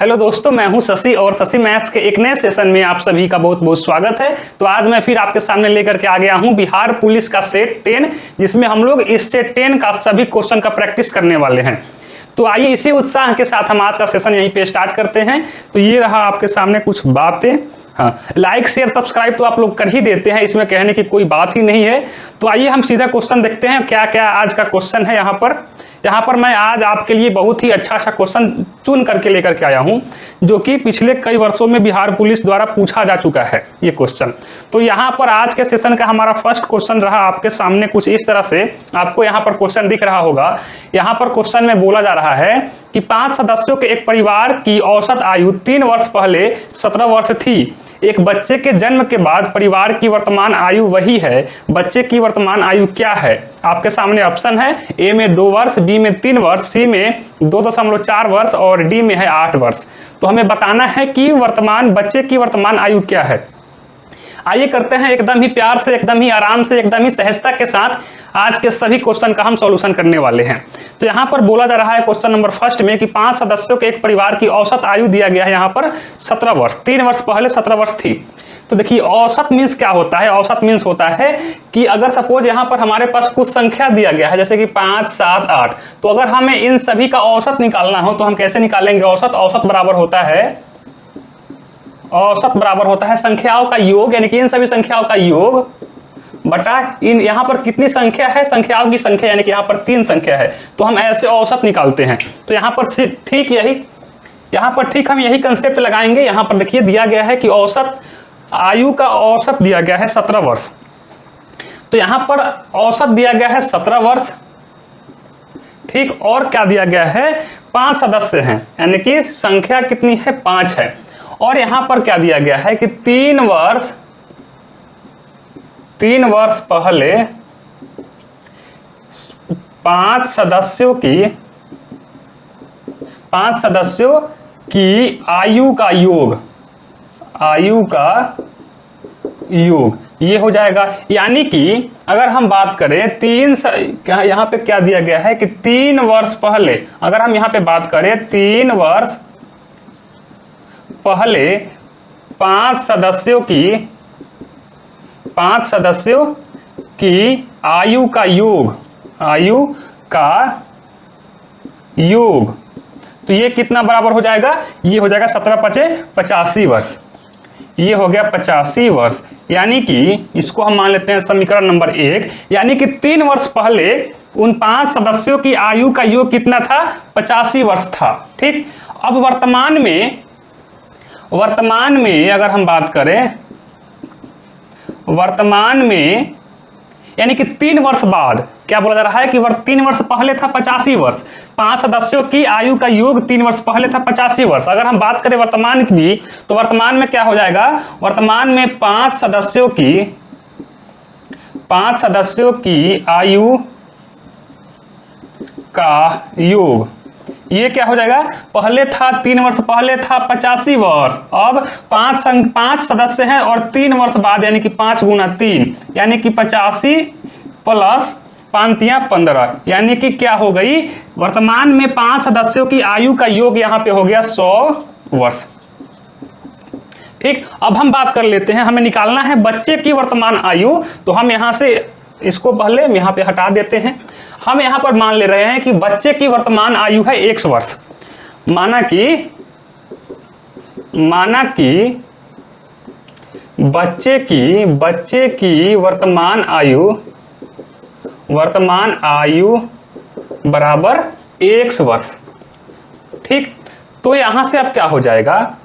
Hello दोस्तों, मैं हूं शशि और शशि मैथ्स के एक नए सेशन में आप सभी का बहुत बहुत स्वागत है। तो आज मैं फिर आपके सामने लेकर के आ गया हूं बिहार पुलिस का सेट 10, जिसमें हम लोग इस सेट 10 का सभी क्वेश्चन का प्रैक्टिस करने वाले हैं। तो आइए इसी उत्साह के साथ हम आज का सेशन यहीं पे स्टार्ट करते हैं। तो ये रहा आपके सामने कुछ बातें। हाँ, लाइक शेयर सब्सक्राइब तो आप लोग कर ही देते हैं, इसमें कहने की कोई बात ही नहीं है। तो आइए हम सीधा क्वेश्चन देखते हैं क्या क्या आज का क्वेश्चन है। यहाँ पर मैं आज आपके लिए बहुत ही अच्छा क्वेश्चन चुन करके लेकर के आया हूँ, जो कि पिछले कई वर्षों में बिहार पुलिस द्वारा पूछा जा चुका है ये क्वेश्चन। तो यहाँ पर आज के सेशन का हमारा फर्स्ट क्वेश्चन रहा आपके सामने कुछ इस तरह से। आपको यहाँ पर क्वेश्चन दिख रहा होगा। यहाँ पर क्वेश्चन में बोला जा रहा है कि 5 सदस्यों के एक परिवार की औसत आयु 3 वर्ष पहले 17 वर्ष थी। एक बच्चे के जन्म के बाद परिवार की वर्तमान आयु वही है। बच्चे की वर्तमान आयु क्या है? आपके सामने ऑप्शन है। ए में 2 वर्ष, बी में 3 वर्ष, सी में 2.4 वर्ष और डी में है 8 वर्ष। तो हमें बताना है कि बच्चे की वर्तमान आयु क्या है। आइए करते हैं एकदम ही प्यार से, एकदम ही आराम से, एकदम ही सहजता के साथ आज के सभी क्वेश्चन का हम सॉल्यूशन करने वाले हैं। तो यहाँ पर बोला जा रहा है क्वेश्चन नंबर फर्स्ट में कि 5 सदस्यों के एक परिवार की औसत आयु दिया गया है यहाँ पर 17 वर्ष। 3 वर्ष पहले 17 वर्ष थी। तो देखिए औसत मीन्स क्या होता है? औसत मीन्स होता है कि अगर सपोज यहाँ पर हमारे पास कुछ संख्या दिया गया है, जैसे कि 5, 7, 8, तो अगर हमें इन सभी का औसत निकालना हो तो हम कैसे निकालेंगे? औसत बराबर होता है संख्याओं का योग, यानी कि इन सभी संख्याओं का योग बटा इन, यहाँ पर कितनी संख्या है? संख्याओं की संख्या, यानी कि यहाँ पर 3 संख्या है, तो हम ऐसे औसत निकालते हैं। तो यहाँ पर ठीक हम यही कंसेप्ट लगाएंगे। यहाँ पर देखिए दिया गया है कि औसत आयु का औसत दिया गया है 17 वर्ष। तो यहाँ पर औसत दिया गया है 17 वर्ष, ठीक। और क्या दिया गया है? 5 सदस्य हैं, यानी कि संख्या कितनी है? 5 है। और यहां पर क्या दिया गया है कि 3 वर्ष पहले 5 सदस्यों की आयु का योग ये हो जाएगा। यानी कि अगर हम बात करें यहाँ पे क्या दिया गया है कि 3 वर्ष पहले, अगर हम यहाँ पे बात करें 3 वर्ष पहले 5 सदस्यों की आयु का योग, तो ये कितना बराबर हो जाएगा? ये हो जाएगा 17 × 5 = 85 वर्ष। ये हो गया 85 वर्ष। यानी कि इसको हम मान लेते हैं समीकरण नंबर 1, यानी कि 3 वर्ष पहले उन 5 सदस्यों की आयु का योग कितना था? 85 वर्ष था, ठीक। अब वर्तमान में अगर हम बात करें, वर्तमान में यानी कि 3 वर्ष बाद क्या बोला जा रहा है कि 3 वर्ष पहले था 85 वर्ष। 5 सदस्यों की आयु का योग 3 वर्ष पहले था 85 वर्ष। अगर हम बात करें वर्तमान की, तो वर्तमान में क्या हो जाएगा? वर्तमान में 5 सदस्यों की आयु का योग, ये क्या हो जाएगा? पहले था 3 वर्ष पहले था 85 वर्ष, अब 5 सदस्य हैं और 3 वर्ष बाद, यानी कि 5 × 3, यानी कि 85 + 5 × 15, यानी कि क्या हो गई? वर्तमान में 5 सदस्यों की आयु का योग यहाँ पे हो गया 100 वर्ष, ठीक। अब हम बात कर लेते हैं, हमें निकालना है बच्चे की वर्तमान आयु। तो हम यहाँ से इसको पहले यहाँ पे हटा देते हैं। हम यहाँ पर मान ले रहे हैं कि बच्चे की वर्तमान आयु है 100 वर्ष। माना कि बच्चे की वर्तमान आयु बराबर 100 वर्ष, ठीक। तो यहाँ से अब क्या हो जाएगा?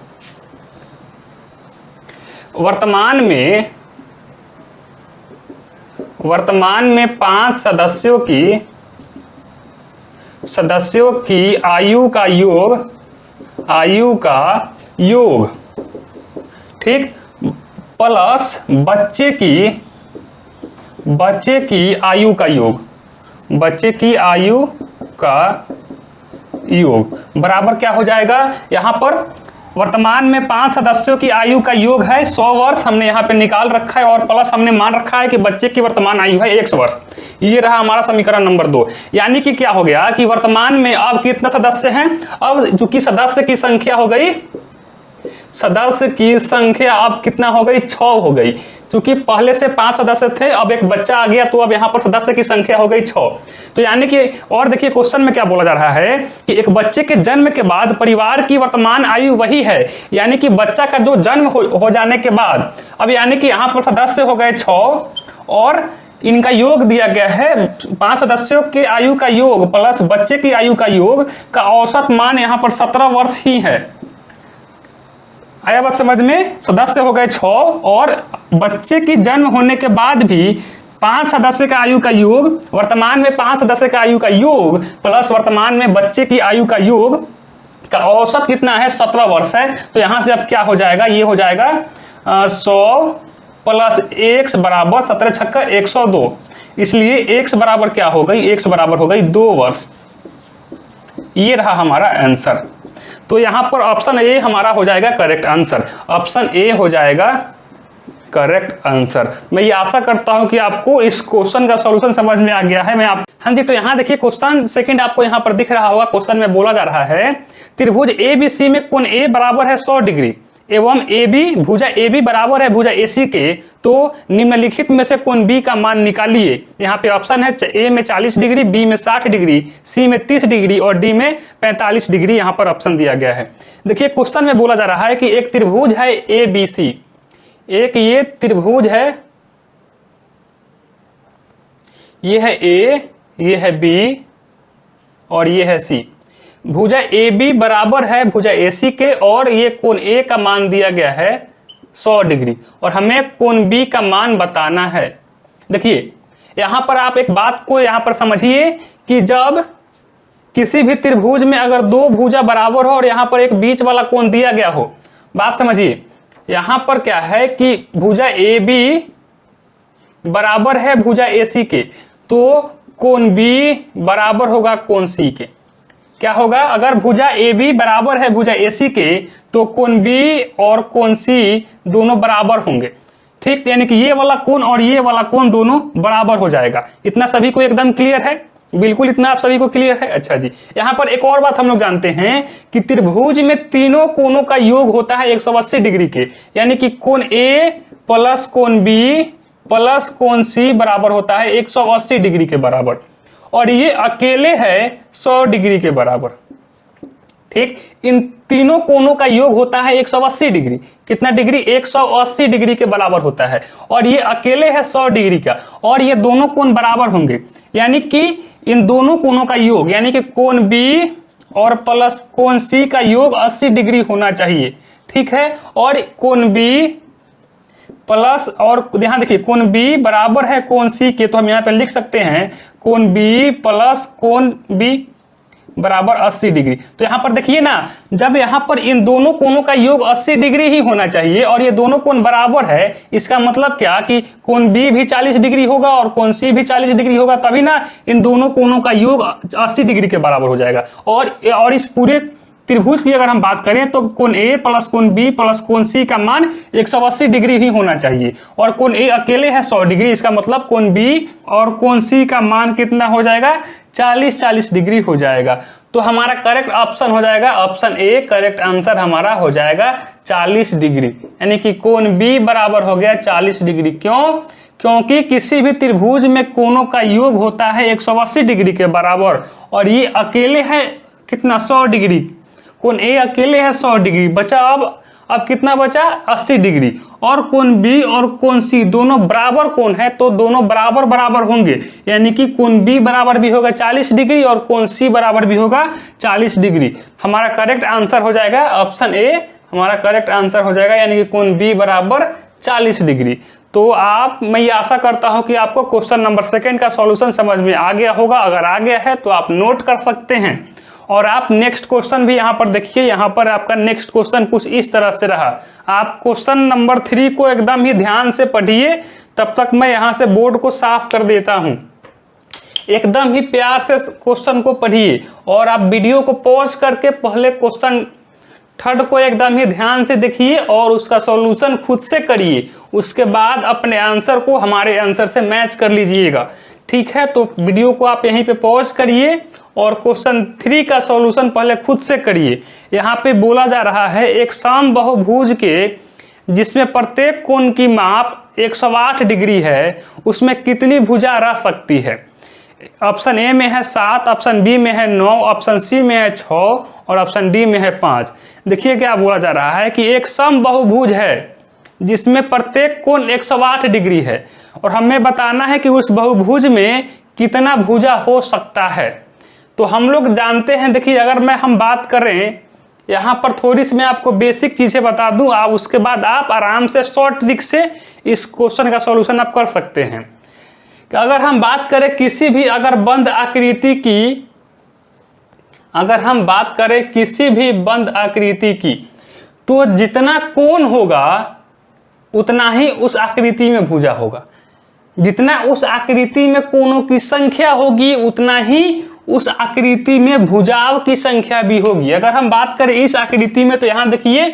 वर्तमान में 5 सदस्यों की आयु का योग, ठीक, प्लस बच्चे की आयु का योग बराबर क्या हो जाएगा? यहाँ पर वर्तमान में 5 सदस्यों की आयु का योग है 100 वर्ष, हमने यहाँ पे निकाल रखा है, और प्लस हमने मान रखा है कि बच्चे की वर्तमान आयु है 100 वर्ष। ये रहा हमारा समीकरण नंबर 2। यानी कि क्या हो गया कि वर्तमान में अब कितने सदस्य हैं, अब चूंकि सदस्य की संख्या हो गई, सदस्य की संख्या अब कितना हो गई, 6 हो गई। क्योंकि पहले से 5 सदस्य थे, अब एक बच्चा आ गया, तो अब यहाँ पर सदस्य की संख्या हो गई 6। तो यानी कि और देखिए क्वेश्चन में क्या बोला जा रहा है कि एक बच्चे के जन्म के बाद परिवार की वर्तमान आयु वही है, यानी कि बच्चा का जो जन्म हो जाने के बाद, अब यानी कि यहाँ पर सदस्य हो गए 6 और इनका योग दिया गया है 5 सदस्यों के आयु का योग प्लस बच्चे की आयु का योग का औसत मान यहाँ पर 17 वर्ष ही है। आया बात समझ में? सदस्य हो गए 6 और बच्चे की जन्म होने के बाद भी 5 सदस्य का आयु का योग, वर्तमान में 5 सदस्य का आयु का योग प्लस वर्तमान में बच्चे की आयु का योग का औसत कितना है, 17 वर्ष है। तो यहां से अब क्या हो जाएगा, ये हो जाएगा 100 प्लस x बराबर 17 छक्का 102, इसलिए x बराबर क्या हो गई, x बराबर हो गई 2 वर्ष। ये रहा हमारा आंसर। तो यहां पर ऑप्शन ए हमारा हो जाएगा करेक्ट आंसर, ऑप्शन ए हो जाएगा करेक्ट आंसर। मैं ये आशा करता हूं कि आपको इस क्वेश्चन का सॉल्यूशन समझ में आ गया है। हाँ जी, तो यहाँ देखिए क्वेश्चन सेकंड आपको यहाँ पर दिख रहा होगा। क्वेश्चन में बोला जा रहा है त्रिभुज ABC में कोण A बराबर है 100 डिग्री एवं AB भुजा AB बराबर है भुजा AC के, तो निम्नलिखित में से कोण B का मान निकालिए। यहाँ पे ऑप्शन है A में 40 डिग्री, B में 60 डिग्री, C में 30 डिग्री और D में 45 डिग्री। यहाँ पर ऑप्शन दिया गया है। देखिए क्वेश्चन में बोला जा रहा है कि एक त्रिभुज है ABC, एक ये त्रिभुज है, ये है A, ये है B और ये है C। भुजा AB बराबर है भुजा AC के और ये कोण A का मान दिया गया है 100 डिग्री और हमें कोण B का मान बताना है। देखिए यहां पर आप एक बात को यहां पर समझिए कि जब किसी भी त्रिभुज में अगर 2 भुजा बराबर हो और यहां पर एक बीच वाला कोण दिया गया हो, बात समझिए, यहां पर क्या है कि भुजा AB बराबर है भुजा AC के, तो कोण B बराबर होगा कोण C के। क्या होगा, अगर भुजा AB बराबर है भुजा AC के तो कोण B और कोण C दोनों बराबर होंगे। ठीक, यानी कि ये वाला कोण और ये वाला कोण दोनों बराबर हो जाएगा। इतना सभी को एकदम क्लियर है? बिल्कुल, इतना आप सभी को क्लियर है। अच्छा जी, यहाँ पर एक और बात हम लोग जानते हैं कि त्रिभुज में तीनों कोणों का योग होता है 180 डिग्री के, यानी कि कोण A प्लस कोण B प्लस कोण C बराबर होता है 180 डिग्री के बराबर, और ये अकेले है 100 डिग्री के बराबर। ठीक, इन तीनों कोणों का योग होता है 180 डिग्री। कितना डिग्री? 180 डिग्री के बराबर होता है, और ये अकेले है 100 डिग्री का, और ये दोनों कोण बराबर होंगे, यानी कि इन दोनों कोणों का योग यानी कि कोण B और प्लस कोण C का योग 80 डिग्री होना चाहिए। ठीक है, और कोण B प्लस, और यहां देखिए कोण B बराबर है कोण C के, तो हम यहाँ पे लिख सकते हैं कोण B प्लस कोण B बराबर 80 डिग्री। तो यहाँ पर देखिए ना, जब यहाँ पर इन दोनों कोणों का योग 80 डिग्री ही होना चाहिए और ये दोनों कोण बराबर है, इसका मतलब क्या कि कोण B भी 40 डिग्री होगा और कोण C भी 40 डिग्री होगा, तभी ना इन दोनों कोणों का योग 80 डिग्री के बराबर हो जाएगा। और इस पूरे त्रिभुज की अगर हम बात करें तो कोण A प्लस कोण B प्लस कोण C का मान 180 डिग्री ही होना चाहिए, और कोण A अकेले है 100 डिग्री, इसका मतलब कोण B और कोण C का मान कितना हो जाएगा, 40 डिग्री हो जाएगा। तो हमारा करेक्ट ऑप्शन हो जाएगा ऑप्शन ए, करेक्ट आंसर हमारा हो जाएगा 40 डिग्री, यानी कि कोण B बराबर हो गया 40 डिग्री। क्यों? क्योंकि किसी भी त्रिभुज में कोणों का योग होता है 180 डिग्री के बराबर, और ये अकेले है कितना, 100 डिग्री। कोण A अकेले है 100 डिग्री, बचा अब कितना बचा, 80 डिग्री, और कोण B और कोण C दोनों बराबर कोण है, तो दोनों बराबर बराबर होंगे, यानी कि कोण B बराबर भी होगा 40 डिग्री और कोण C बराबर भी होगा 40 डिग्री। हमारा करेक्ट आंसर हो जाएगा ऑप्शन ए, हमारा करेक्ट आंसर हो जाएगा, यानी कि कोण B बराबर 40 डिग्री। तो मैं ये आशा करता हूं कि आपको क्वेश्चन नंबर सेकंड का सॉल्यूशन समझ में आ गया होगा। अगर आ गया है तो आप नोट कर सकते हैं, और आप नेक्स्ट क्वेश्चन भी यहाँ पर देखिए। यहाँ पर आपका नेक्स्ट क्वेश्चन कुछ इस तरह से रहा। आप क्वेश्चन नंबर 3 को एकदम ही ध्यान से पढ़िए, तब तक मैं यहाँ से बोर्ड को साफ कर देता हूँ। एकदम ही प्यार से क्वेश्चन को पढ़िए, और आप वीडियो को पॉज करके पहले क्वेश्चन थर्ड को एकदम ही ध्यान से देखिए और उसका सॉल्यूशन खुद से करिए, उसके बाद अपने आंसर को हमारे आंसर से मैच कर लीजिएगा। ठीक है, तो वीडियो को आप यहीं पे पॉज करिए और क्वेश्चन 3 का सॉल्यूशन पहले खुद से करिए। यहाँ पे बोला जा रहा है एक समबाहुभुज के जिसमें प्रत्येक कोण की माप 108 डिग्री है, उसमें कितनी भुजा रह सकती है। ऑप्शन ए में है 7, ऑप्शन बी में है 9, ऑप्शन सी में है 6 और ऑप्शन डी में है 5। देखिए क्या बोला जा रहा है कि एक समबाहुभुज है जिसमें प्रत्येक कोण 108 डिग्री है और हमें बताना है कि उस बहुभुज में कितना भुजा हो सकता है। तो हम लोग जानते हैं, देखिए अगर हम बात करें यहाँ पर थोड़ी सी मैं आपको बेसिक चीज़ें बता दूं, आप उसके बाद आप आराम से शॉर्ट ट्रिक से इस क्वेश्चन का सॉल्यूशन आप कर सकते हैं। कि अगर हम बात करें किसी भी बंद आकृति की, अगर हम बात करें किसी भी बंद आकृति की, तो जितना कोण होगा उतना ही उस आकृति में भुजा होगा। जितना उस आकृति में कोणों की संख्या होगी उतना ही उस आकृति में भुजाओं की संख्या भी होगी। अगर हम बात करें इस आकृति में, तो यहाँ देखिए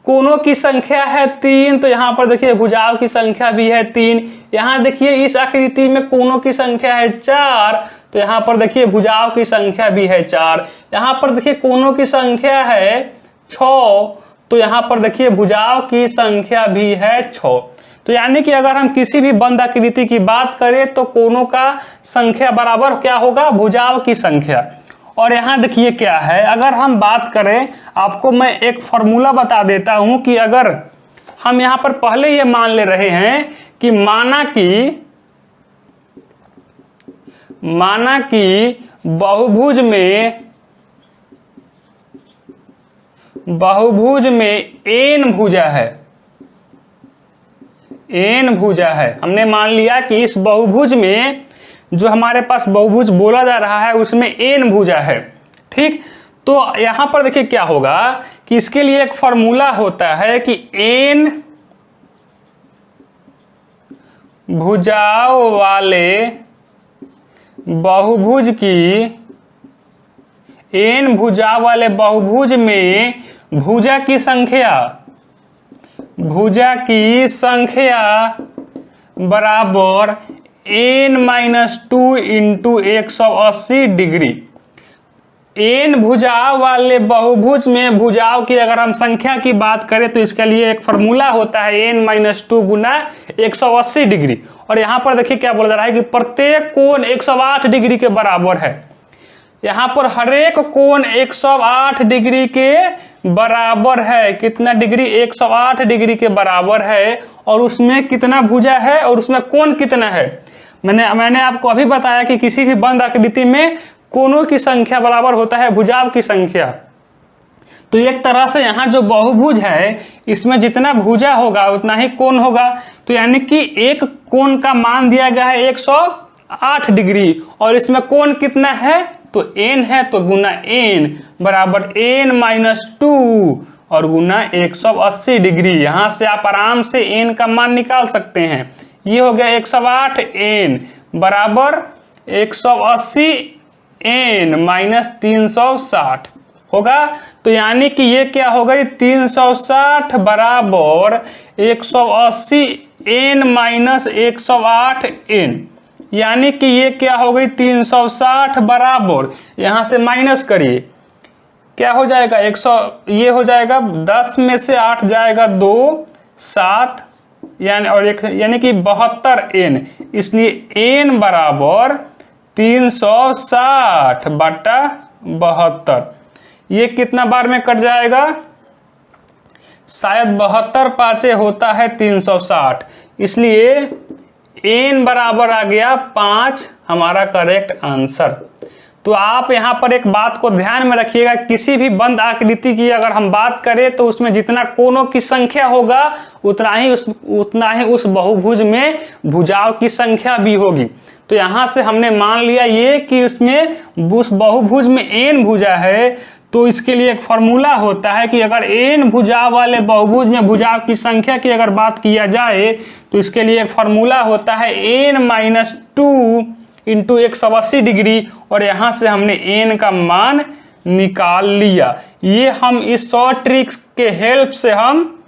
कोणों की संख्या है 3, तो यहाँ पर देखिए भुजाओं की संख्या भी है 3। यहाँ देखिए इस आकृति में कोणों की संख्या है 4, तो यहाँ पर देखिए भुजाओं की संख्या भी है 4। यहाँ पर देखिए कोणों की संख्या है 6, तो यहाँ पर देखिए भुजाओं की संख्या भी है 6। तो यानी कि अगर हम किसी भी बंद आकृति की बात करें तो कोणों का संख्या बराबर क्या होगा, भुजाओं की संख्या। और यहाँ देखिए क्या है, अगर हम बात करें, आपको मैं एक फॉर्मूला बता देता हूं कि अगर हम यहाँ पर पहले ये मान ले रहे हैं कि माना कि बहुभुज में n भुजा है, n भुजा है। हमने मान लिया कि इस बहुभुज में, जो हमारे पास बहुभुज बोला जा रहा है उसमें n भुजा है। ठीक, तो यहां पर देखिए क्या होगा कि इसके लिए एक फॉर्मूला होता है कि n भुजाओं वाले बहुभुज की, n भुजा वाले बहुभुज में भुजा की संख्या बराबर n-2 इंटू 180 डिग्री। n भुजा वाले बहुभुज में भुजाओं की अगर हम संख्या की बात करें तो इसके लिए एक फॉर्मूला होता है n-2 गुना 180 डिग्री। और यहाँ पर देखिए क्या बोला जा रहा है कि प्रत्येक कोण 108 डिग्री के बराबर है। यहाँ पर हर एक कोण 108 डिग्री के बराबर है। कितना डिग्री, 108 डिग्री के बराबर है। और उसमें कितना भुजा है और उसमें कोण कितना है, मैंने आपको अभी बताया कि किसी भी बंद आकृति में कोणों की संख्या बराबर होता है भुजाओं की संख्या। तो एक तरह से यहाँ जो बहुभुज है इसमें जितना भुजा होगा उतना ही कोण होगा। तो यानी कि एक कोण का मान दिया गया है 108 डिग्री और इसमें कोण कितना है, तो n है, तो गुना n बराबर n-2 और गुना 180 डिग्री। यहाँ से आप आराम से n का मान निकाल सकते हैं। ये हो गया 108 n बराबर 180 n माइनस 360 होगा। तो यानी कि ये क्या हो गई, 360 बराबर 180 n माइनस 108 n, यानी कि ये क्या हो गई 360 बराबर, यहाँ से माइनस करिए क्या हो जाएगा 100, ये हो जाएगा 10 में से 8 जाएगा 2, 7 यानी और एक यानी कि 72 n। इसलिए n बराबर 360 बटा 72। ये कितना बार में कट जाएगा, शायद 72 पाँचे होता है 360, इसलिए n बराबर आ गया 5 हमारा करेक्ट आंसर। तो आप यहाँ पर एक बात को ध्यान में रखिएगा, किसी भी बंद आकृति की अगर हम बात करें तो उसमें जितना कोणों की संख्या होगा उतना ही उस बहुभुज में भुजाओं की संख्या भी होगी। तो यहाँ से हमने मान लिया ये कि उसमें उस बहुभुज में n भुजा है, तो इसके लिए एक फॉर्मूला होता है कि अगर n भुजा वाले बहुभुज में भुजाओं की संख्या की अगर बात किया जाए तो इसके लिए एक फॉर्मूला होता है n-2 इंटू 180 डिग्री। और यहाँ से हमने n का मान निकाल लिया। ये हम इस शॉर्ट ट्रिक के हेल्प से हम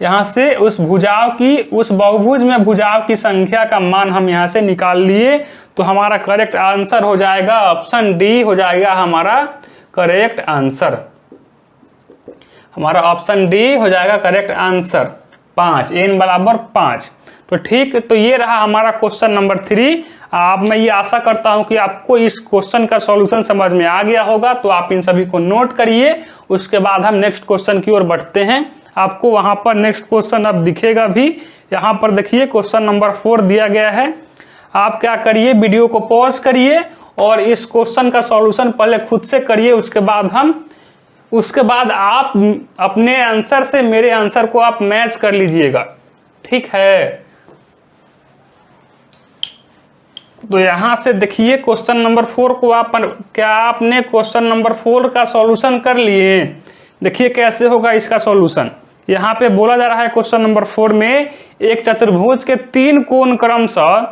यहाँ से उस भुजाओं की, उस बहुभुज में भुजाओं की संख्या का मान हम यहाँ से निकाल लिए। तो हमारा करेक्ट आंसर हो जाएगा ऑप्शन डी हो जाएगा हमारा करेक्ट आंसर। हमारा ऑप्शन डी हो जाएगा करेक्ट आंसर 5, n बराबर 5। तो ठीक, तो ये रहा हमारा क्वेश्चन नंबर 3। अब मैं ये आशा करता हूं कि आपको इस क्वेश्चन का सॉल्यूशन समझ में आ गया होगा। तो आप इन सभी को नोट करिए, उसके बाद हम नेक्स्ट क्वेश्चन की ओर बढ़ते हैं। आपको वहां पर नेक्स्ट क्वेश्चन अब दिखेगा भी। यहाँ पर देखिए क्वेश्चन नंबर 4 दिया गया है। आप क्या करिए, वीडियो को पॉज करिए और इस क्वेश्चन का सॉल्यूशन पहले खुद से करिए। उसके बाद आप अपने आंसर से मेरे आंसर को आप मैच कर लीजिएगा, ठीक है। तो यहां से देखिए क्वेश्चन नंबर 4 को क्या आपने क्वेश्चन नंबर 4 का सॉल्यूशन कर लिए? देखिए कैसे होगा इसका सॉल्यूशन। यहाँ पे बोला जा रहा है क्वेश्चन नंबर 4 में एक चतुर्भुज के 3 कोण क्रमशः,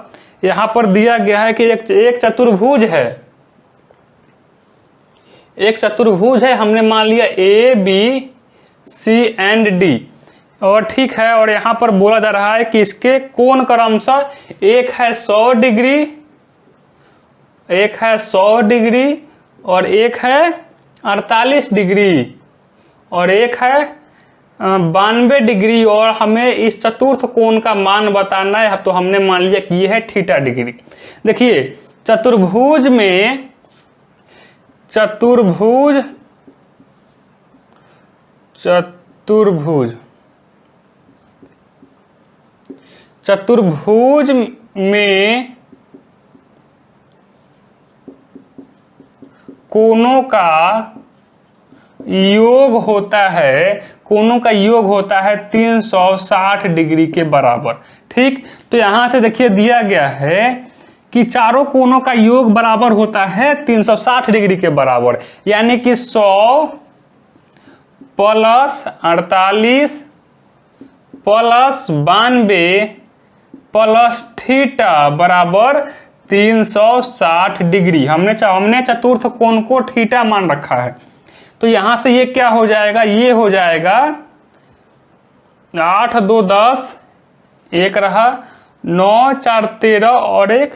यहाँ पर दिया गया है कि एक चतुर्भुज है, एक चतुर्भुज है, हमने मान लिया A B C and D, और ठीक है। और यहाँ पर बोला जा रहा है कि इसके कोण क्रमशः एक है 100 डिग्री, एक है 100 डिग्री, और एक है 48 डिग्री, और एक है 92 डिग्री। और हमें इस चतुर्थ कोण का मान बताना है। तो हमने मान लिया कि ये है थीटा डिग्री। देखिए चतुर्भुज में चतुर्भुज में कोणों का योग होता है, कोणों का योग होता है 360 डिग्री के बराबर, ठीक। तो यहां से देखिए दिया गया है कि चारों कोणों का योग बराबर होता है 360 डिग्री के बराबर, यानी कि 100 प्लस 48 प्लस 92 प्लस थीटा बराबर 360 डिग्री। हमने चतुर्थ कोण को थीटा मान रखा है। तो यहां से ये क्या हो जाएगा, ये हो जाएगा 8 2 10, एक रहा 9 4 13 और एक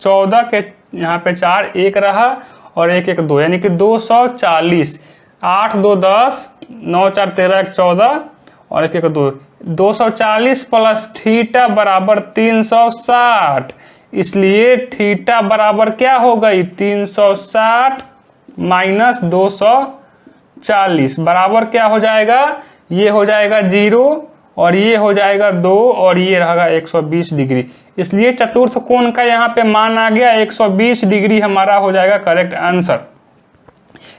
14 के यहाँ पे 4, एक रहा और एक 2, यानी कि 240। 8 2 10, 9 4 13 1 14 और एक 2, 240 प्लस थीटा बराबर 360। इसलिए थीटा बराबर क्या हो गई, 360 माइनस 240 बराबर क्या हो जाएगा, ये हो जाएगा 0 और ये हो जाएगा 2 और ये रहेगा 120 डिग्री। इसलिए चतुर्थ कोण का यहाँ पे मान आ गया 120 डिग्री, हमारा हो जाएगा करेक्ट आंसर।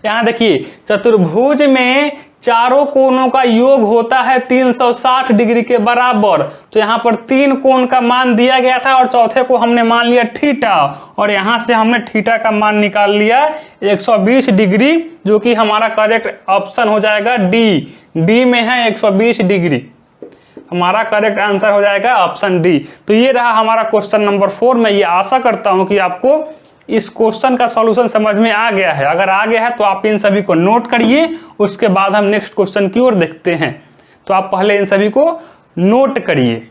यहाँ देखिए चतुर्भुज में चारों कोणों का योग होता है 360 डिग्री के बराबर। तो यहाँ पर 3 कोण का मान दिया गया था और चौथे को हमने मान लिया थीटा, और यहाँ से हमने थीटा का मान निकाल लिया 120 डिग्री, जो कि हमारा करेक्ट ऑप्शन हो जाएगा डी में है 120 डिग्री। हमारा करेक्ट आंसर हो जाएगा ऑप्शन डी। तो ये रहा हमारा क्वेश्चन नंबर 4। मैं ये आशा करता हूं कि आपको इस क्वेश्चन का सॉल्यूशन समझ में आ गया है। अगर आ गया है तो आप इन सभी को नोट करिए, उसके बाद हम नेक्स्ट क्वेश्चन की ओर देखते हैं। तो आप पहले इन सभी को नोट करिए।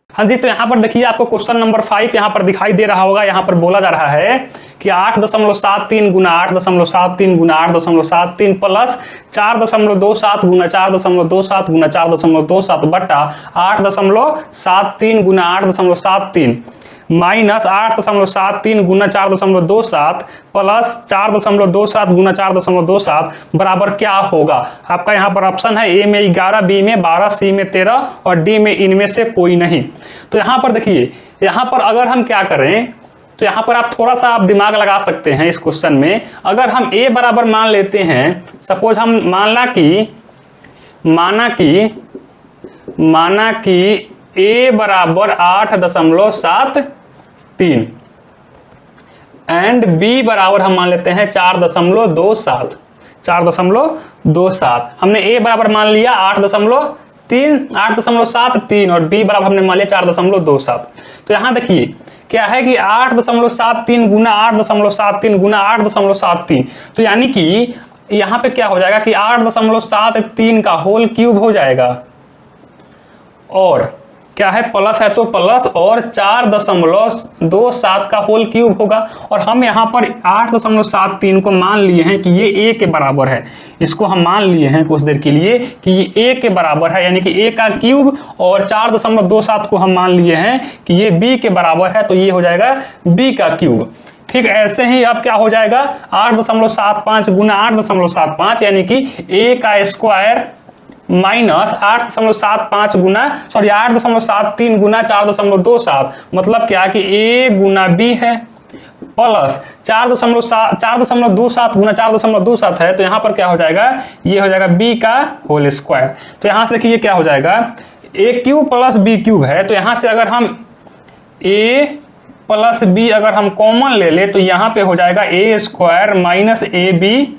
हाँ जी, तो यहाँ पर देखिए आपको क्वेश्चन नंबर 5 यहाँ पर दिखाई दे रहा होगा। यहाँ पर बोला जा रहा है कि 8.73 गुना 8.73 गुना 8.73 प्लस 4.27 गुना 4.27 गुना 4.27 बटा 8.73 गुना 8.73 माइनस 8.73 गुना 4.27 प्लस 4.27 गुना 4.27 बराबर क्या होगा। आपका यहाँ पर ऑप्शन है ए में 11, बी में 12, सी में 13 और डी में इनमें से कोई नहीं। तो यहाँ पर देखिए, यहाँ पर अगर हम क्या करें, तो यहाँ पर आप थोड़ा सा आप दिमाग लगा सकते हैं इस क्वेश्चन में। अगर हम ए बराबर मान लेते हैं, सपोज हम माना कि ए बराबर 8.73 एंड बी बराबर हम मान लेते हैं 4.27। हमने ए बराबर मान लिया 8.73 और बी बराबर हमने मान लिया 4.27। तो यहाँ देखिए क्या है कि 8.73 गुना 8.73 गुना 8.73, तो यानी कि यहाँ पे क्या हो जाएगा कि 8.73 का होल क्यूब हो जाएगा, और क्या है प्लस है तो प्लस, और 4.27 का होल क्यूब होगा। और हम यहाँ पर 8.73 को मान लिए हैं कि ये a के बराबर है, इसको हम मान लिए हैं कुछ देर के लिए कि ये a के बराबर है, यानी कि a का क्यूब, और 4.27 को हम मान लिए हैं कि ये b के बराबर है, तो ये हो जाएगा b का क्यूब। ठीक, ऐसे ही अब क्या हो जाएगा 8.75 गुना 8.75 यानी कि a का स्क्वायर माइनस 8.73 गुना 8.73 गुना 4.27, मतलब क्या कि a गुना b है, प्लस 4.27 गुना 4.27 है, तो यहाँ पर क्या हो जाएगा, ये हो जाएगा b का होल स्क्वायर। तो यहाँ से देखिए क्या हो जाएगा, a cube plus b cube है, तो यहाँ से अगर हम a प्लस b अगर हम कॉमन ले ले तो यहाँ पे हो जाएगा a square minus A B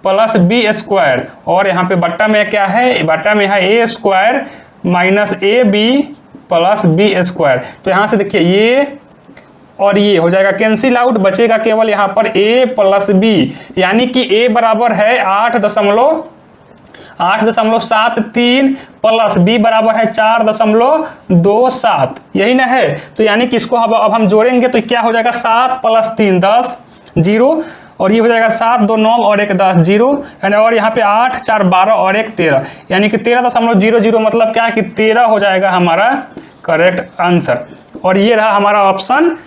plus B square, और यहाँ पे बट्टा में क्या है, बट्टा में है a square minus A B plus B square. तो यहाँ से देखिए ये और ये हो जाएगा कैंसिल आउट, बचेगा केवल यहाँ पर a प्लस बी, यानी कि a बराबर है 8.73 प्लस b बराबर है 4.27, यही ना है। तो यानी कि इसको अब हम जोड़ेंगे तो क्या हो जाएगा 7 प्लस 3 10 0, और ये हो जाएगा 7 2 9 और 1 10 0, और यहाँ पे 8 4 12 और 1 13, यानी कि 13.00, मतलब क्या कि 13 हो जाएगा हमारा करेक्ट आंसर। और ये रहा हमारा ऑप्शन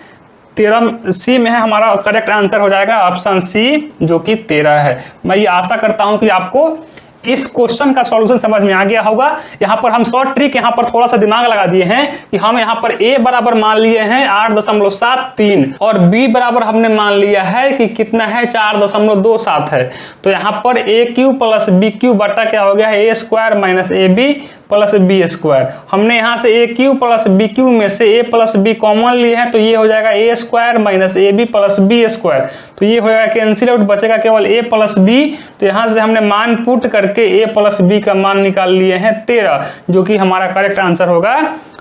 13 सी में है, हमारा करेक्ट आंसर हो जाएगा ऑप्शन सी जो कि 13 है। मैं ये आशा करता हूं कि आपको इस क्वेश्चन का सॉल्यूशन समझ में आ गया होगा। यहाँ पर हम शॉर्ट ट्रिक यहाँ पर थोड़ा सा दिमाग लगा दिए हैं कि हम यहाँ पर a बराबर मान लिए हैं 8.73 और b बराबर हमने मान लिया है कि कितना है 4.27 है। तो यहाँ पर a cube plus b cube बटा क्या हो गया है a square minus A B plus B square. हमने यहाँ से a cube plus b cube में से a प्लस b कॉमन लिए हैं, तो ये हो जाएगा a square minus A B plus B square, तो ये हो जाएगा कैंसिल आउट, बचेगा केवल a प्लस b। तो यहाँ से हमने मान पुट करके a प्लस b का मान निकाल लिए हैं 13, जो कि हमारा करेक्ट आंसर होगा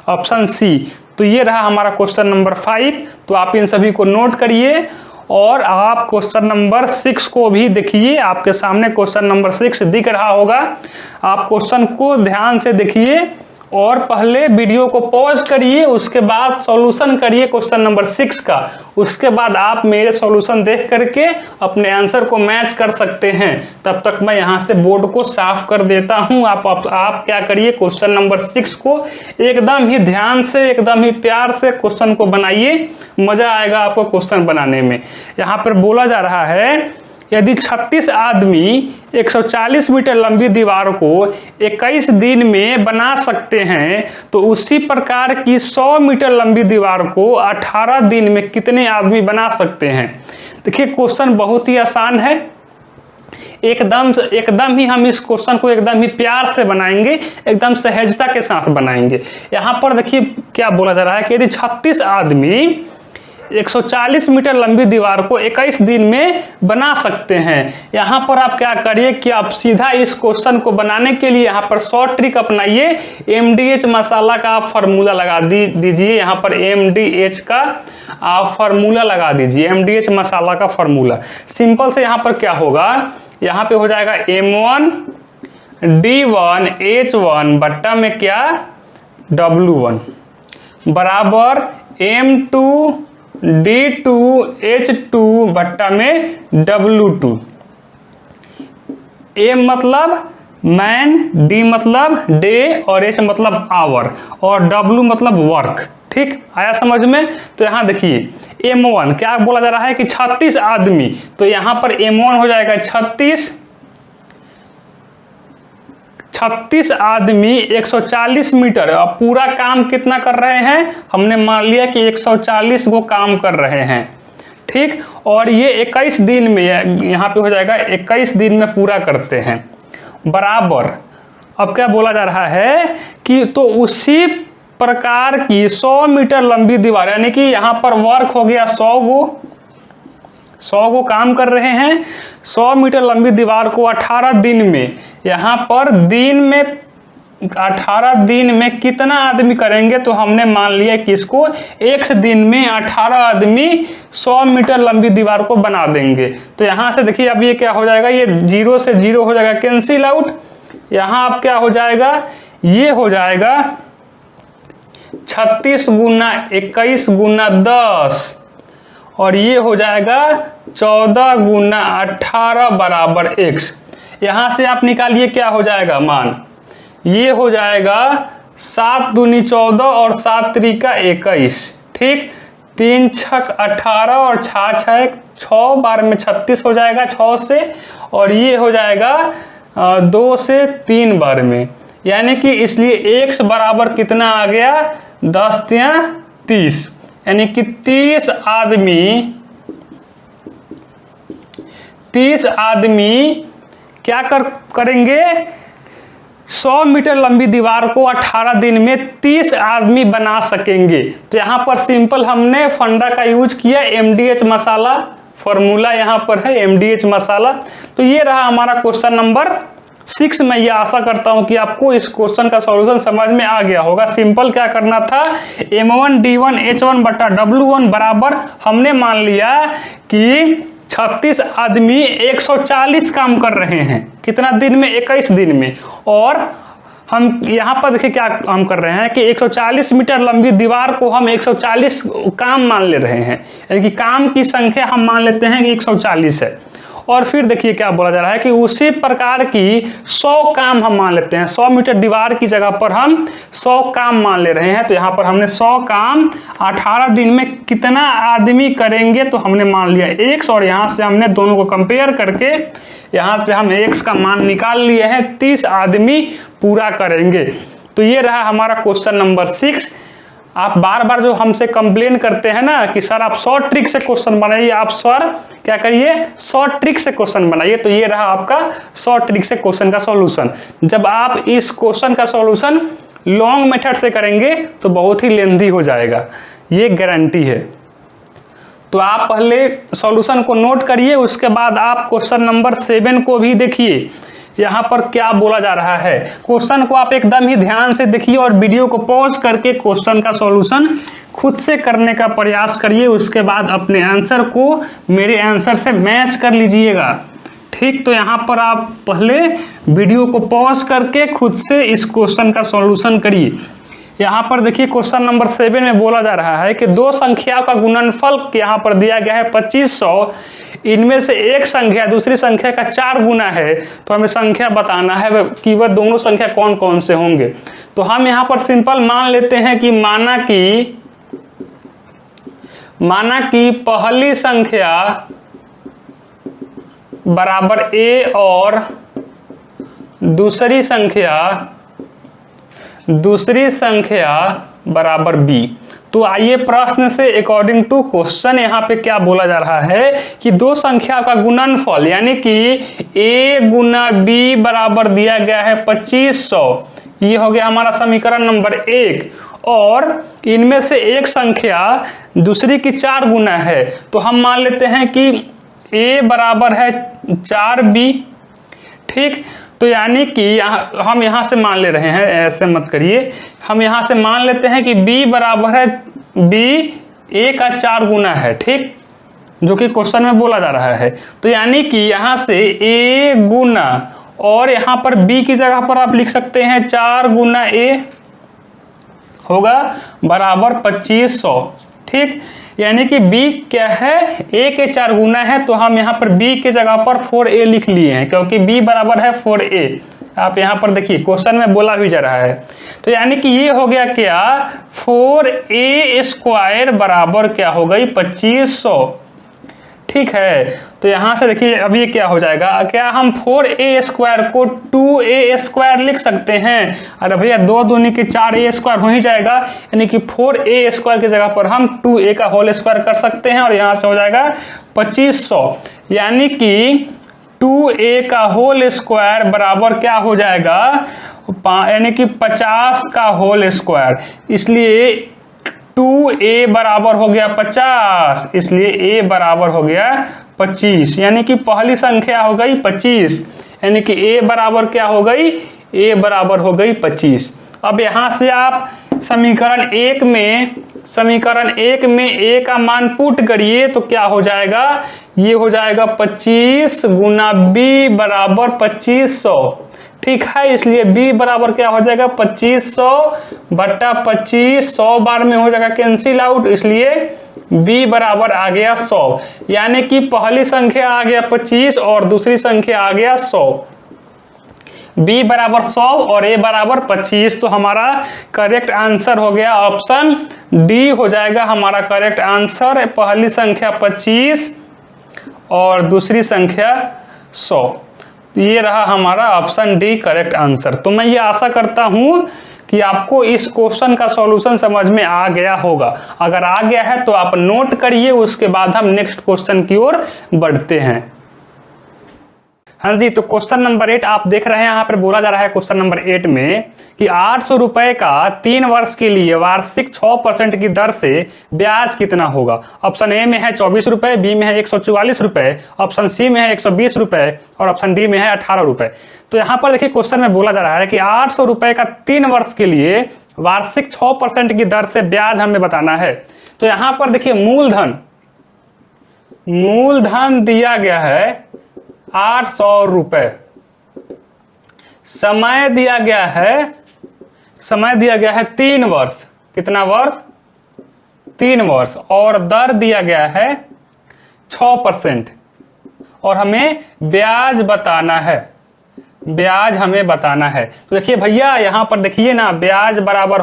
ऑप्शन सी। तो ये रहा हमारा क्वेश्चन नंबर 5। तो आप इन सभी को नोट करिए और आप क्वेश्चन नंबर 6 को भी देखिए। आपके सामने क्वेश्चन नंबर 6 दिख रहा होगा, आप क्वेश्चन को ध्यान से देखिए और पहले वीडियो को पॉज करिए, उसके बाद सॉल्यूशन करिए क्वेश्चन नंबर 6 का। उसके बाद आप मेरे सॉल्यूशन देख करके अपने आंसर को मैच कर सकते हैं। तब तक मैं यहाँ से बोर्ड को साफ कर देता हूँ। आप क्या करिए, क्वेश्चन नंबर 6 को एकदम ही ध्यान से, एकदम ही प्यार से क्वेश्चन को बनाइए, मजा आएगा आपको क्वेश्चन बनाने में। यहाँ पर बोला जा रहा है यदि 36 आदमी 140 मीटर लंबी दीवार को 21 दिन में बना सकते हैं, तो उसी प्रकार की 100 मीटर लंबी दीवार को 18 दिन में कितने आदमी बना सकते हैं। देखिए क्वेश्चन बहुत ही आसान है, एकदम ही हम इस क्वेश्चन को एकदम ही प्यार से बनाएंगे, एकदम सहजता के साथ बनाएंगे। यहाँ पर देखिए क्या बोला जा रहा है कि यदि 36 आदमी 140 मीटर लंबी दीवार को 21 दिन में बना सकते हैं। यहाँ पर आप क्या करिए कि आप सीधा इस क्वेश्चन को बनाने के लिए यहाँ पर शॉर्ट ट्रिक अपनाइए। MDH मसाला का आप फार्मूला लगा दीजिए। यहाँ पर MDH का आप फार्मूला लगा दीजिए, MDH मसाला का फार्मूला। सिंपल से यहाँ पर क्या होगा, यहाँ पे हो जाएगा M1 D1 H1 बट्टा में क्या W1 बराबर M2 D2 H2 बट्टा में W2। A मतलब मैन, D मतलब डे और H मतलब आवर और W मतलब वर्क। ठीक आया समझ में। तो यहाँ देखिए M1 क्या बोला जा रहा है कि 36 आदमी, तो यहाँ पर M1 हो जाएगा 36 आदमी 140 मीटर। अब पूरा काम कितना कर रहे हैं, हमने मान लिया कि 140 को काम कर रहे हैं। ठीक, और ये 21 दिन में, यहाँ पे हो जाएगा 21 दिन में पूरा करते हैं बराबर। अब क्या बोला जा रहा है कि तो उसी प्रकार की 100 मीटर लंबी दीवार, यानी कि यहाँ पर वर्क हो गया 100 को काम कर रहे हैं। 100 मीटर लंबी दीवार को 18 दिन में, यहाँ पर दिन में 18 दिन में कितना आदमी करेंगे, तो हमने मान लिया कि इसको 1 दिन में 18 आदमी 100 मीटर लंबी दीवार को बना देंगे। तो यहाँ से देखिए अब ये क्या हो जाएगा, ये 0 से 0 हो जाएगा, कैंसिल आउट। यहाँ अब क्या हो जाएगा, ये हो जाएगा 36 गुना 21 गुना 10 और ये हो जाएगा 14 गुना 18 बराबर x। यहाँ से आप निकालिए क्या हो जाएगा मान, ये हो जाएगा 7 दूनी 14 और 7 त्रिका 21, ठीक। 3 छक 18 और 6 बार में 36 हो जाएगा 6 से, और ये हो जाएगा 2 से 3 बार में, यानी कि इसलिए x बराबर कितना आ गया, 10 या 30, यानी कि 30 आदमी क्या करेंगे, 100 मीटर लंबी दीवार को 18 दिन में 30 आदमी बना सकेंगे। तो यहाँ पर सिंपल हमने फंडा का यूज किया, MDH मसाला, फॉर्मूला यहाँ पर है MDH मसाला। तो ये रहा हमारा क्वेश्चन नंबर 6। मैं ये आशा करता हूँ कि आपको इस क्वेश्चन का सॉल्यूशन समझ में आ गया होगा। सिंपल क्या करना था, M1D1 H1 बटा W1 बराबर हमने मान लिया कि 36 आदमी 140 काम कर रहे हैं, कितना दिन में, 21 दिन में। और हम यहाँ पर देखिए क्या काम कर रहे हैं कि 140 मीटर लंबी दीवार को हम 140 काम मान ले रहे हैं, यानी कि काम की संख्या हम मान लेते हैं कि 140 है। और फिर देखिए क्या बोला जा रहा है कि उसी प्रकार की 100 काम हम मान लेते हैं, 100 मीटर दीवार की जगह पर हम 100 काम मान ले रहे हैं। तो यहाँ पर हमने 100 काम 18 दिन में कितना आदमी करेंगे, तो हमने मान लिया x, और यहाँ से हमने दोनों को कंपेयर करके यहाँ से हम x का मान निकाल लिए हैं, 30 आदमी पूरा करेंगे। तो ये रहा हमारा क्वेश्चन नंबर 6। आप बार बार जो हमसे कंप्लेन करते हैं ना कि सर आप शॉर्ट ट्रिक से क्वेश्चन बनाइए, आप सर क्या करिए, शॉर्ट ट्रिक से क्वेश्चन बनाइए। तो ये रहा आपका शॉर्ट ट्रिक से क्वेश्चन का सॉल्यूशन। जब आप इस क्वेश्चन का सॉल्यूशन लॉन्ग मेथड से करेंगे तो बहुत ही लेंथी हो जाएगा, ये गारंटी है। तो आप पहले सॉल्यूशन को नोट करिए, उसके बाद आप क्वेश्चन नंबर 7 को भी देखिए, यहाँ पर क्या बोला जा रहा है। क्वेश्चन को आप एकदम ही ध्यान से देखिए और वीडियो को पॉज करके क्वेश्चन का सॉल्यूशन खुद से करने का प्रयास करिए। उसके बाद अपने आंसर को मेरे आंसर से मैच कर लीजिएगा, ठीक। तो यहाँ पर आप पहले वीडियो को पॉज करके खुद से इस क्वेश्चन का सॉल्यूशन करिए। यहाँ पर देखिए क्वेश्चन नंबर 7 में बोला जा रहा है कि दो संख्याओं का गुणनफल यहाँ पर दिया गया है 2500, इनमें से एक संख्या दूसरी संख्या का 4 गुना है। तो हमें संख्या बताना है कि वह दोनों संख्या कौन कौन से होंगे। तो हम यहाँ पर सिंपल मान लेते हैं कि माना कि पहली संख्या बराबर a और दूसरी संख्या बराबर b। तो आइए प्रश्न से अकॉर्डिंग टू क्वेश्चन यहाँ पे क्या बोला जा रहा है कि दो संख्या का गुणनफल, यानी कि a गुना b बराबर दिया गया है 2500, ये हो गया हमारा समीकरण नंबर 1। और इनमें से एक संख्या दूसरी की 4 गुना है, तो हम मान लेते हैं कि a बराबर है 4b, ठीक। तो यानी कि हम यहाँ से मान ले रहे हैं, ऐसे मत करिए, हम यहाँ से मान लेते हैं कि b बराबर है b a का 4 गुना है, ठीक, जो कि क्वेश्चन में बोला जा रहा है। तो यानी कि यहाँ से a गुना और यहाँ पर b की जगह पर आप लिख सकते हैं 4 गुना a होगा बराबर 2500, ठीक। यानी कि b क्या है, a के 4 गुना है, तो हम यहाँ पर b के जगह पर 4a लिख लिए हैं, क्योंकि b बराबर है 4a। आप यहाँ पर देखिए क्वेश्चन में बोला भी जा रहा है। तो यानी कि ये हो गया क्या, 4a स्क्वायर बराबर क्या हो गई 2500, ठीक है। तो यहाँ से देखिए अब ये क्या हो जाएगा, क्या हम 4a स्क्वायर को 2a स्क्वायर लिख सकते हैं। अरे भैया 2 दूनी के 4a स्क्वायर हो ही जाएगा, यानी कि 4a स्क्वायर की जगह पर हम 2a का होल स्क्वायर कर सकते हैं, और यहाँ से हो जाएगा 2500, यानी कि 2a का होल स्क्वायर बराबर क्या हो जाएगा, यानी कि 50 का होल स्क्वायर। इसलिए 2a बराबर हो गया 50, इसलिए a बराबर हो गया 25, यानी कि पहली संख्या हो गई 25, यानी कि a बराबर क्या हो गई a बराबर हो गई 25। अब यहां से आप समीकरण एक में a का मान पुट करिए तो क्या हो जाएगा, ये हो जाएगा 25 गुना b बराबर 2500। ठीक है, इसलिए b बराबर क्या हो जाएगा 2500 बट्टा 25, 100 बार में हो जाएगा कैंसिल आउट, इसलिए b बराबर आ गया 100। यानी कि पहली संख्या आ गया 25 और दूसरी संख्या आ गया 100। b बराबर 100 और a बराबर 25, तो हमारा करेक्ट आंसर हो गया ऑप्शन डी हो जाएगा हमारा करेक्ट आंसर। पहली संख्या 25 और दूसरी संख्या 100, ये रहा हमारा ऑप्शन डी करेक्ट आंसर। तो मैं ये आशा करता हूं कि आपको इस क्वेश्चन का सॉल्यूशन समझ में आ गया होगा। अगर आ गया है तो आप नोट करिए, उसके बाद हम नेक्स्ट क्वेश्चन की ओर बढ़ते हैं। हाँ जी, तो क्वेश्चन नंबर 8 आप देख रहे हैं, यहाँ पर बोला जा रहा है क्वेश्चन नंबर 8 में कि 800 रुपए का 3 वर्ष के लिए वार्षिक 6% की दर से ब्याज कितना होगा। ऑप्शन ए में है 24 रुपए, बी में है 144 रुपए, ऑप्शन सी में है 120 रुपए और ऑप्शन डी में है 18 रुपए। तो यहाँ पर देखिए क्वेश्चन में बोला जा रहा है कि 800 रुपए का 3 वर्ष के लिए वार्षिक 6% की दर से ब्याज हमें बताना है। तो यहाँ पर देखिए मूलधन दिया गया है 800 रुपए, समय दिया गया है 3 वर्ष, कितना वर्ष 3 वर्ष, और दर दिया गया है 6% और हमें ब्याज बताना है, ब्याज हमें बताना है। तो देखिए भैया यहाँ पर देखिए ना, ब्याज बराबर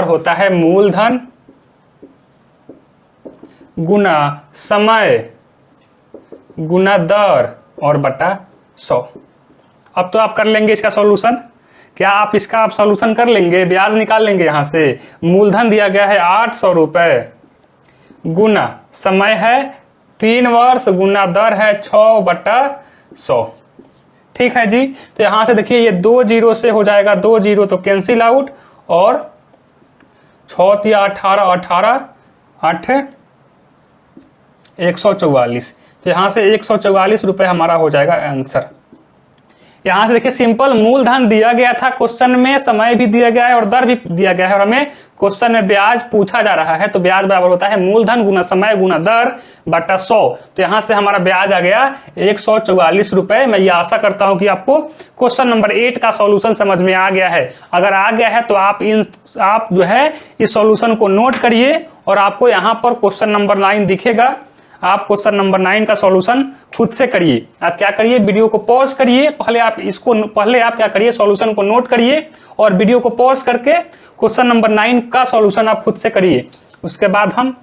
होता है मूलधन गुना समय गुना दर और बटा 100। अब तो आप कर लेंगे इसका सॉल्यूशन, क्या आप इसका सॉल्यूशन कर लेंगे, ब्याज निकाल लेंगे। यहां से मूलधन दिया गया है 800 रुपए गुना समय है 3 वर्ष गुना दर है 6/100। ठीक है जी, तो यहां से देखिए ये 2 जीरो से हो जाएगा, 2 जीरो तो कैंसिल आउट, और 6 या 18 18 8 144, तो यहां से 144 रुपए हमारा हो जाएगा आंसर। यहां से देखिए सिंपल मूलधन दिया गया था क्वेश्चन में, समय भी दिया गया है और दर भी दिया गया है, और हमें क्वेश्चन में ब्याज पूछा जा रहा है। तो ब्याज बराबर होता है मूलधन गुना समय गुना दर बटा 100। तो यहां से हमारा ब्याज आ गया 144 रुपए। मैं ये आशा करता हूं कि आपको क्वेश्चन नंबर 8 का सॉल्यूशन समझ में आ गया है। अगर आ गया है तो आप जो है इस सॉल्यूशन को नोट करिए, और आपको यहाँ पर क्वेश्चन नंबर 9 दिखेगा, आप क्वेश्चन नंबर 9 का सॉल्यूशन खुद से करिए। आप क्या करिए, वीडियो को पॉज करिए, पहले आप क्या करिए, सॉल्यूशन को नोट करिए और वीडियो को पॉज करके क्वेश्चन नंबर 9 का सॉल्यूशन आप खुद से करिए। उसके बाद हम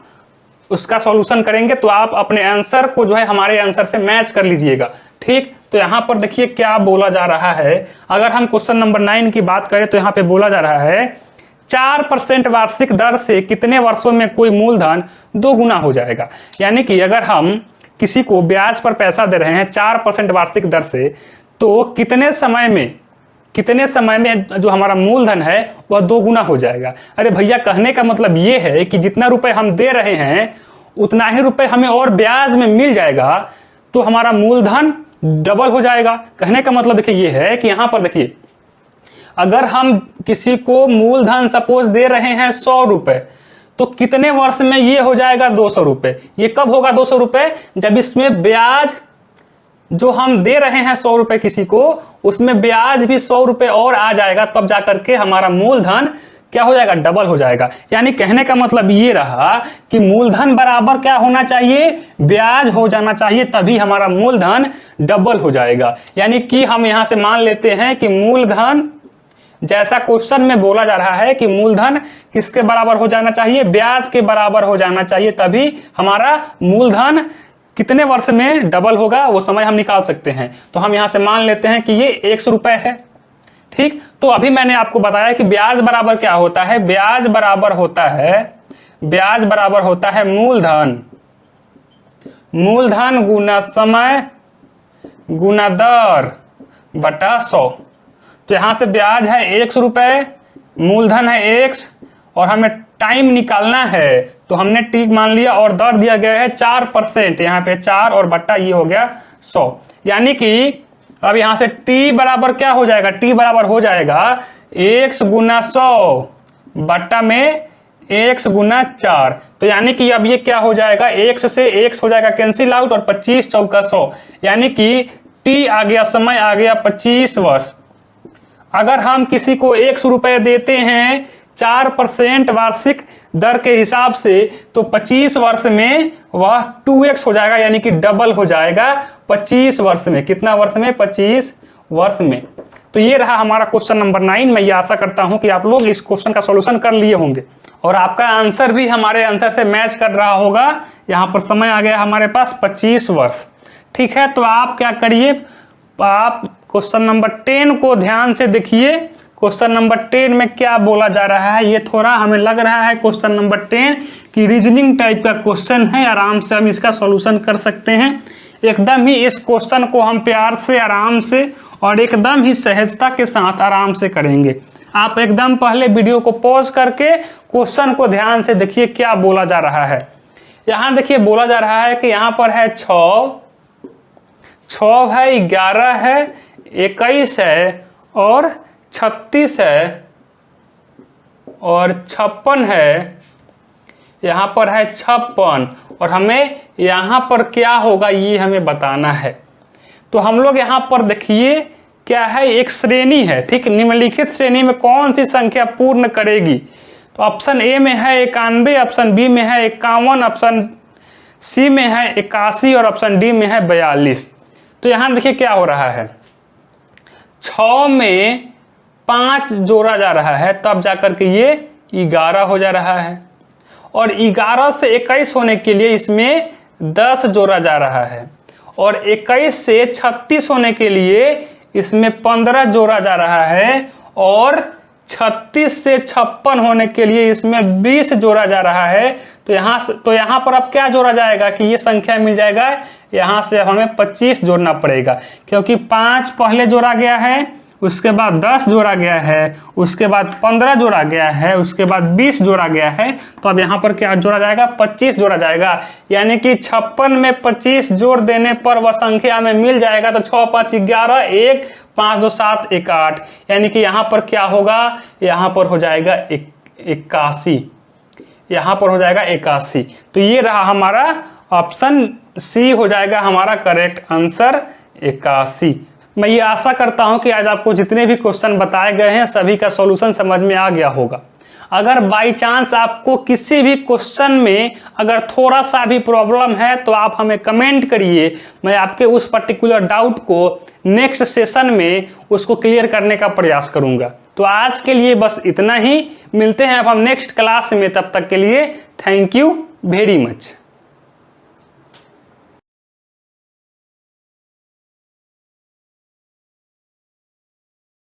उसका सॉल्यूशन करेंगे, तो आप अपने आंसर को जो है हमारे आंसर से मैच कर लीजिएगा। ठीक, तो यहाँ पर देखिए क्या बोला जा रहा है। अगर हम क्वेश्चन नंबर 9 की बात करें तो यहाँ पे बोला जा रहा है 4% वार्षिक दर से कितने वर्षों में कोई मूलधन 2 गुना हो जाएगा। यानी कि अगर हम किसी को ब्याज पर पैसा दे रहे हैं 4% वार्षिक दर से, तो कितने समय में जो हमारा मूलधन है वह 2 गुना हो जाएगा। अरे भैया, कहने का मतलब ये है कि जितना रुपए हम दे रहे हैं उतना ही रुपए हमें और ब्याज में मिल जाएगा, तो हमारा मूलधन डबल हो जाएगा। कहने का मतलब देखिए ये है कि यहाँ पर देखिए, अगर हम किसी को मूलधन सपोज दे रहे हैं 100 रुपए, तो कितने वर्ष में ये हो जाएगा 200 रुपए। ये कब होगा 200 रुपए, जब इसमें ब्याज जो हम दे रहे हैं 100 रुपए किसी को, उसमें ब्याज भी 100 रुपए और आ जाएगा, तब जाकर के हमारा मूलधन क्या हो जाएगा, डबल हो जाएगा। यानी कहने का मतलब ये रहा कि मूलधन बराबर क्या होना चाहिए, ब्याज हो जाना चाहिए, तभी हमारा मूलधन डबल हो जाएगा। यानी कि हम यहां से मान लेते हैं कि मूलधन, जैसा क्वेश्चन में बोला जा रहा है कि मूलधन किसके बराबर हो जाना चाहिए, ब्याज के बराबर हो जाना चाहिए, तभी हमारा मूलधन कितने वर्ष में डबल होगा वो समय हम निकाल सकते हैं। तो हम यहां से मान लेते हैं कि ये 100 रुपए है। ठीक, तो अभी मैंने आपको बताया कि ब्याज बराबर क्या होता है, ब्याज बराबर होता है मूलधन गुना समय गुना दर बटा 100। तो यहां से ब्याज है 100 रुपए, मूलधन है 1 और हमें टाइम निकालना है, तो हमने टी मान लिया, और दर दिया गया है 4%, यहाँ पे 4 और बट्टा ये हो गया 100। यानी कि अब यहाँ से t बराबर क्या हो जाएगा, t बराबर हो जाएगा x गुना 100 बट्टा में x गुना 4। तो यानी कि अब ये क्या हो जाएगा, x से x हो जाएगा कैंसिल आउट और 25 चौका 100, यानी कि t आ गया, समय आ गया 25 वर्ष। अगर हम किसी को 100 रुपये देते हैं 4% वार्षिक दर के हिसाब से, तो 25 वर्ष में वह 2x हो जाएगा, यानी कि डबल हो जाएगा 25 वर्ष में। कितना वर्ष में, 25 वर्ष में। तो ये रहा हमारा क्वेश्चन नंबर 9। मैं ये आशा करता हूं कि आप लोग इस क्वेश्चन का सॉल्यूशन कर लिए होंगे और आपका आंसर भी हमारे आंसर से मैच कर रहा होगा। यहाँ पर समय आ गया हमारे पास 25 वर्ष। ठीक है, तो आप क्या करिए, आप क्वेश्चन नंबर 10 को ध्यान से देखिए। क्वेश्चन नंबर 10 में क्या बोला जा रहा है, ये थोड़ा हमें लग रहा है क्वेश्चन नंबर 10 की रीजनिंग टाइप का क्वेश्चन है। आराम से हम इसका सॉल्यूशन कर सकते हैं। एकदम ही इस क्वेश्चन को हम प्यार से, आराम से और एकदम ही सहजता के साथ आराम से करेंगे। आप एकदम पहले वीडियो को पॉज करके क्वेश्चन को ध्यान से देखिए क्या बोला जा रहा है। यहाँ देखिए बोला जा रहा है कि यहाँ पर है 6 है, 11 है, 21 है और 36 है और 56 है। यहाँ पर है 56 और हमें यहाँ पर क्या होगा ये हमें बताना है। तो हम लोग यहाँ पर देखिए क्या है, एक श्रेणी है। ठीक, निम्नलिखित श्रेणी में कौन सी संख्या पूर्ण करेगी। तो ऑप्शन ए में है 91, ऑप्शन बी में है 51, ऑप्शन सी में है 81 और ऑप्शन डी में है 42। तो यहाँ देखिए क्या हो रहा है, 6 में 5 जोड़ा जा रहा है, तब जाकर के ये 11 हो जा रहा है और 11 से 21 होने के लिए इसमें 10 जोड़ा जा रहा है और 21 से 36 होने के लिए इसमें 15 जोड़ा जा रहा है और 36 से 56 होने के लिए इसमें 20 जोड़ा जा रहा है। तो यहाँ पर अब क्या जोड़ा जाएगा कि ये संख्या मिल जाएगा, यहाँ से हमें 25 जोड़ना पड़ेगा, क्योंकि 5 पहले जोड़ा गया है, उसके बाद 10 जोड़ा गया है, उसके बाद 15 जोड़ा गया है, उसके बाद 20 जोड़ा गया है। तो अब यहाँ पर क्या जोड़ा जाएगा, 25 जोड़ा जाएगा, यानी कि 56 में 25 जोड़ देने पर वह संख्या हमें मिल जाएगा। तो 6 5 11, 1 5 2 7 1 8, यानी कि यहाँ पर क्या होगा, यहाँ पर हो जाएगा 81, यहाँ पर हो जाएगा 81। तो ये रहा हमारा ऑप्शन सी हो जाएगा हमारा करेक्ट आंसर 81। मैं ये आशा करता हूं कि आज आपको जितने भी क्वेश्चन बताए गए हैं सभी का सॉल्यूशन समझ में आ गया होगा। अगर बाय चांस आपको किसी भी क्वेश्चन में अगर थोड़ा सा भी प्रॉब्लम है तो आप हमें कमेंट करिए, मैं आपके उस पर्टिकुलर डाउट को नेक्स्ट सेशन में उसको क्लियर करने का प्रयास करूंगा। तो आज के लिए बस इतना ही, मिलते हैं अब हम नेक्स्ट क्लास में, तब तक के लिए थैंक यू वेरी मच।